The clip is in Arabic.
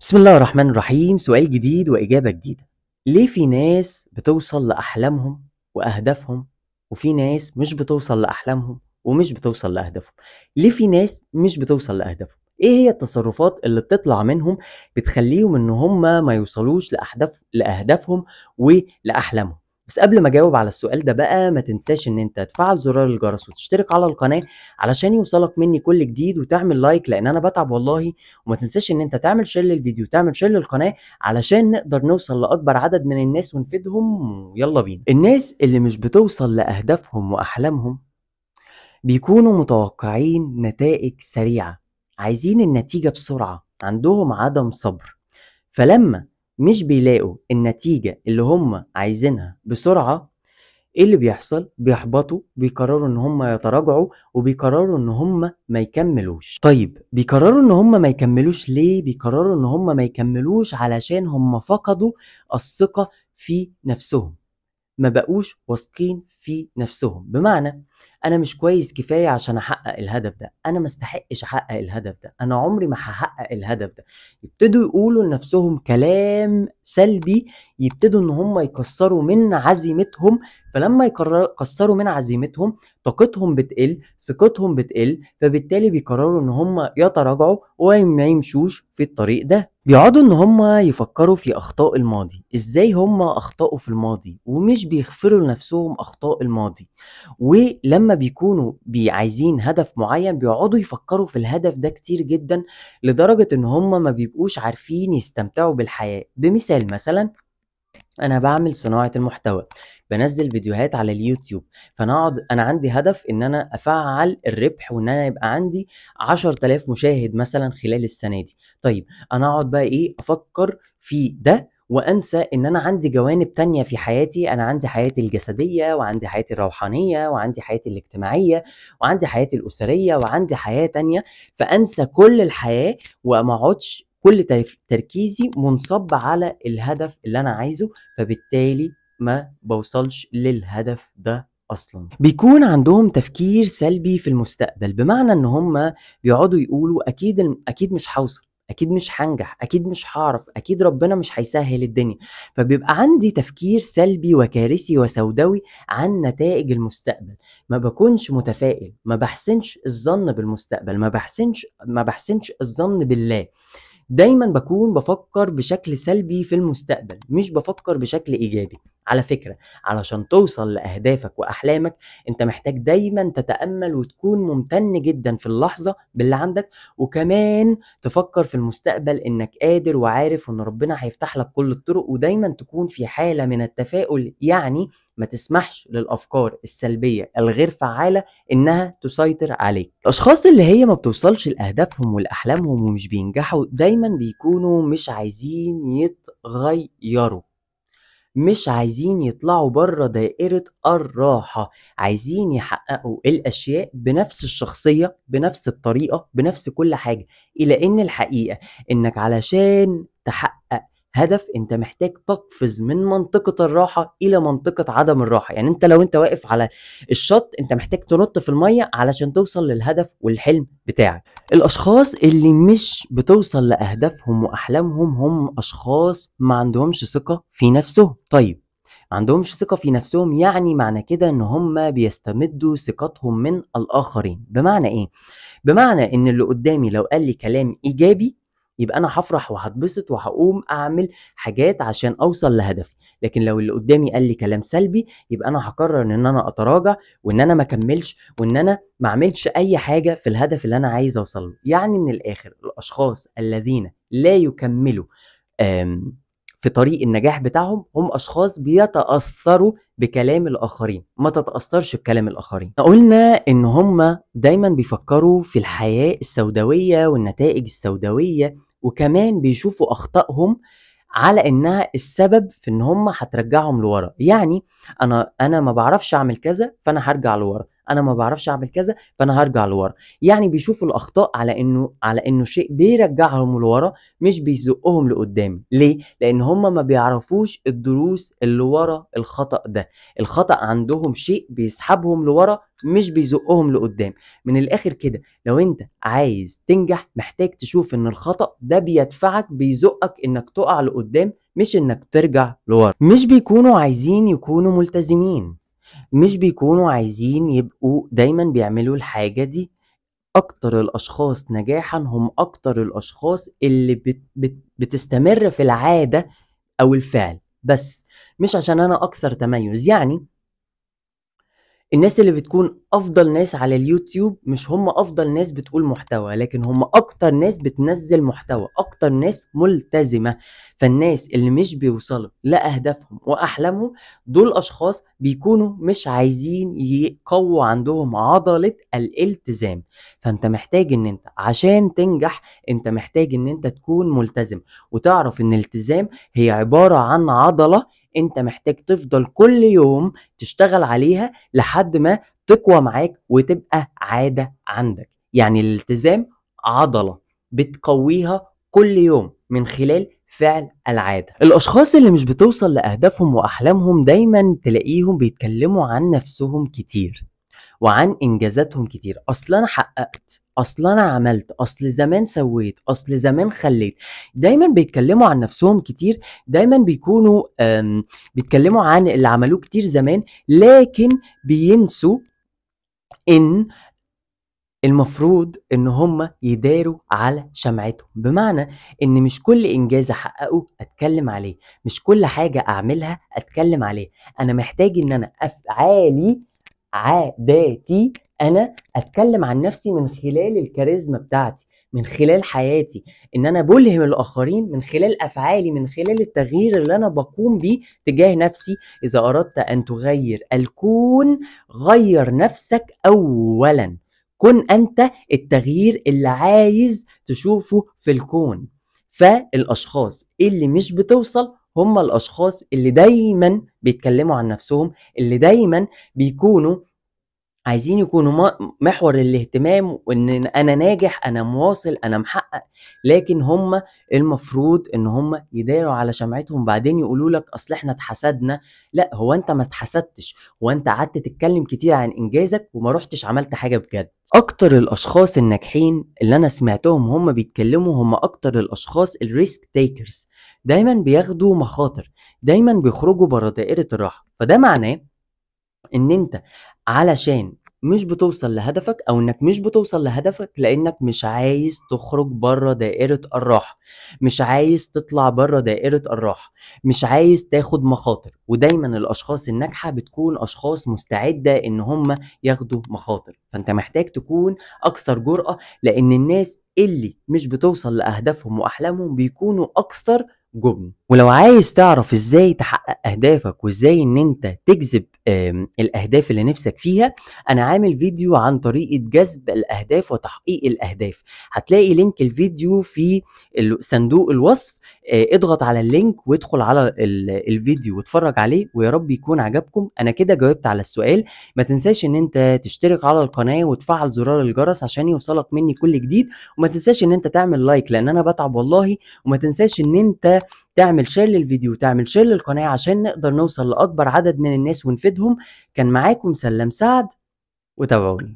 بسم الله الرحمن الرحيم. سؤال جديد وإجابة جديدة. ليه في ناس بتوصل لأحلامهم وأهدافهم وفي ناس مش بتوصل لأحلامهم ومش بتوصل لأهدافهم؟ ليه في ناس مش بتوصل لأهدافهم؟ إيه هي التصرفات اللي بتطلع منهم بتخليهم إن هم ما يوصلوش لأهدافهم ولأحلامهم؟ بس قبل ما أجاوب على السؤال ده بقى ما تنساش إن أنت تفعل زرار الجرس وتشترك على القناة علشان يوصلك مني كل جديد، وتعمل لايك لأن أنا بتعب والله. وما تنساش ان انت تعمل شير للفيديو وتعمل شير للقناة علشان نقدر نوصل لأكبر عدد من الناس ونفيدهم. يلا بينا. الناس اللي مش بتوصل لأهدافهم وأحلامهم بيكونوا متوقعين نتائج سريعة، عايزين النتيجة بسرعة، عندهم عدم صبر. فلما مش بيلاقوا النتيجة اللي هم عايزينها بسرعة، ايه اللي بيحصل؟ بيحبطوا، بيقرروا ان هم يتراجعوا، وبيقرروا ان هم ما يكملوش. طيب بيقرروا ان هم ما يكملوش ليه؟ بيقرروا ان هم ما يكملوش علشان هم فقدوا الثقة في نفسهم، ما بقوش واثقين في نفسهم. بمعنى انا مش كويس كفايه عشان احقق الهدف ده، انا ما استحقش احقق الهدف ده، انا عمري ما هحقق الهدف ده. يبتدوا يقولوا لنفسهم كلام سلبي، يبتدوا ان هم يكسروا من عزيمتهم. فلما يكسروا من عزيمتهم، طاقتهم بتقل، ثقتهم بتقل، فبالتالي بيقرروا ان هم يتراجعوا وما يمشوش في الطريق ده. بيقعدوا ان هم يفكروا في اخطاء الماضي، ازاي هم اخطأوا في الماضي، ومش بيغفروا لنفسهم اخطاء الماضي. ولما بيكونوا عايزين هدف معين بيقعدوا يفكروا في الهدف ده كتير جدا، لدرجة ان هم ما بيبقوش عارفين يستمتعوا بالحياة. بمثال مثلا، انا بعمل صناعة المحتوى، بنزل فيديوهات على اليوتيوب. انا عندي هدف ان انا افعل الربح، وان انا يبقى عندي 10,000 مشاهد مثلا خلال السنة دي. طيب انا اقعد بقى ايه افكر في ده، وانسى ان انا عندي جوانب تانية في حياتي. انا عندي حياتي الجسدية، وعندي حياتي الروحانية، وعندي حياتي الاجتماعية، وعندي حياتي الاسرية، وعندي حياة تانية. فانسى كل الحياة وما اقعدش كل تركيزي منصب على الهدف اللي انا عايزه، فبالتالي ما بوصلش للهدف ده اصلا. بيكون عندهم تفكير سلبي في المستقبل، بمعنى ان هم بيقعدوا يقولوا اكيد مش هوصل، اكيد مش هنجح، اكيد مش هعرف، اكيد ربنا مش هيسهل الدنيا. فبيبقى عندي تفكير سلبي وكارثي وسوداوي عن نتائج المستقبل. ما بكونش متفائل، ما بحسنش الظن بالمستقبل، ما بحسنش الظن بالله. دايما بكون بفكر بشكل سلبي في المستقبل، مش بفكر بشكل ايجابي. على فكرة، علشان توصل لأهدافك وأحلامك انت محتاج دايما تتأمل وتكون ممتن جدا في اللحظة باللي عندك، وكمان تفكر في المستقبل انك قادر وعارف ان ربنا هيفتح لك كل الطرق، ودايما تكون في حالة من التفاؤل. يعني ما تسمحش للأفكار السلبية الغير فعالة انها تسيطر عليك. الاشخاص اللي هي ما بتوصلش لاهدافهم ولاحلامهم ومش بينجحوا دايما بيكونوا مش عايزين يتغيروا، مش عايزين يطلعوا بره دائرة الراحة، عايزين يحققوا الأشياء بنفس الشخصية، بنفس الطريقة، بنفس كل حاجة. إلى إن الحقيقة إنك علشان تحقق هدف انت محتاج تقفز من منطقة الراحة الى منطقة عدم الراحة. يعني انت لو انت واقف على الشط انت محتاج تنط في المية علشان توصل للهدف والحلم بتاعك. الاشخاص اللي مش بتوصل لاهدافهم واحلامهم هم اشخاص ما عندهمش ثقة في نفسهم. طيب ما عندهمش ثقة في نفسهم يعني معنى كده ان هم بيستمدوا ثقتهم من الاخرين. بمعنى ايه؟ بمعنى ان اللي قدامي لو قال لي كلام ايجابي يبقى انا هفرح وهتبسط وهقوم اعمل حاجات عشان اوصل لهدفي. لكن لو اللي قدامي قال لي كلام سلبي يبقى انا هقرر ان انا اتراجع، وان انا ما اكملش، وان انا ما اعملش اي حاجة في الهدف اللي انا عايز اوصل له. يعني من الاخر الاشخاص الذين لا يكملوا في طريق النجاح بتاعهم هم اشخاص بيتأثروا بكلام الاخرين. ما تتأثرش بكلام الاخرين. قلنا ان هم دايما بيفكروا في الحياة السوداوية والنتائج السوداوية، وكمان بيشوفوا اخطائهم على انها السبب في ان هم هترجعهم لورا. يعني انا ما بعرفش اعمل كذا فانا هرجع لورا، انا ما بعرفش اعمل كذا فانا هرجع لورا. يعني بيشوفوا الاخطاء على انه شيء بيرجعهم لورا، مش بيزقهم لقدام. ليه؟ لان هم ما بيعرفوش الدروس اللي ورا الخطأ ده. الخطأ عندهم شيء بيسحبهم لورا، مش بيزقهم لقدام. من الاخر كده، لو انت عايز تنجح محتاج تشوف ان الخطأ ده بيدفعك، بيزقك انك تقع لقدام، مش انك ترجع لورا. مش بيكونوا عايزين يكونوا ملتزمين، مش بيكونوا عايزين يبقوا دايما بيعملوا الحاجة دي. اكتر الاشخاص نجاحا هم اكتر الاشخاص اللي بتستمر في العادة او الفعل، بس مش عشان انا اكثر تميز. يعني الناس اللي بتكون افضل ناس على اليوتيوب مش هم افضل ناس بتقول محتوى، لكن هم اكتر ناس بتنزل محتوى، اكتر ناس ملتزمة. فالناس اللي مش بيوصلوا لاهدافهم واحلامهم دول اشخاص بيكونوا مش عايزين يقووا عندهم عضلة الالتزام. فانت محتاج ان انت عشان تنجح انت محتاج ان انت تكون ملتزم، وتعرف ان الالتزام هي عبارة عن عضلة انت محتاج تفضل كل يوم تشتغل عليها لحد ما تقوى معاك وتبقى عادة عندك. يعني الالتزام عضلة بتقويها كل يوم من خلال فعل العادة. الأشخاص اللي مش بتوصل لأهدافهم وأحلامهم دايما تلاقيهم بيتكلموا عن نفسهم كتير وعن إنجازاتهم كتير. أصل أنا حققت، أصل أنا عملت، أصل زمان سويت، أصل زمان خليت. دايما بيتكلموا عن نفسهم كتير، دايما بيكونوا بيتكلموا عن اللي عملوه كتير زمان، لكن بينسوا إن المفروض ان هم يداروا على شمعتهم. بمعنى ان مش كل انجاز احققه اتكلم عليه، مش كل حاجة اعملها اتكلم عليه. انا محتاج ان انا افعالي، عاداتي، انا اتكلم عن نفسي من خلال الكاريزما بتاعتي، من خلال حياتي، ان انا بلهم الاخرين من خلال افعالي، من خلال التغيير اللي انا بقوم بيه تجاه نفسي. اذا اردت ان تغير الكون غير نفسك اولا. كن انت التغيير اللي عايز تشوفه في الكون. فالاشخاص اللي مش بتوصل هم الاشخاص اللي دايما بيتكلموا عن نفسهم، اللي دايما بيكونوا عايزين يكونوا محور الاهتمام، وان انا ناجح، انا مواصل، انا محقق. لكن هم المفروض ان هم يداروا على شمعتهم، بعدين يقولوا لك اصل احنا اتحسدنا. لا، هو انت ما اتحسدتش، هو انت قعدت تتكلم كتير عن انجازك وما رحتش عملت حاجة بجد. اكتر الاشخاص الناجحين اللي انا سمعتهم هم بيتكلموا هم اكتر الاشخاص الريسك تيكرز. دايما بياخدوا مخاطر، دايما بيخرجوا بره دائرة الراحة. فده معناه ان انت علشان مش بتوصل لهدفك، او انك مش بتوصل لهدفك لانك مش عايز تخرج بره دائرة الراحة، مش عايز تطلع بره دائرة الراحة، مش عايز تاخد مخاطر. ودايما الاشخاص الناجحة بتكون اشخاص مستعدة ان هم ياخدوا مخاطر. فانت محتاج تكون اكثر جرأة، لان الناس اللي مش بتوصل لاهدافهم واحلامهم بيكونوا اكثر جبن. ولو عايز تعرف ازاي تحقق اهدافك وازاي ان انت تجذب الاهداف اللي نفسك فيها، انا عامل فيديو عن طريقة جذب الاهداف وتحقيق الاهداف. هتلاقي لينك الفيديو في صندوق الوصف. اضغط على اللينك وادخل على الفيديو واتفرج عليه، ويا رب يكون عجبكم. انا كده جاوبت على السؤال. ما تنساش ان انت تشترك على القناة وتفعل زرار الجرس عشان يوصلك مني كل جديد. وما تنساش ان انت تعمل لايك لان انا بتعب والله. وما تنساش ان انت تعمل شير للفيديو وتعمل شير للقناة عشان نقدر نوصل لأكبر عدد من الناس ونفيدهم. كان معاكم سلام سعد، وتابعوني.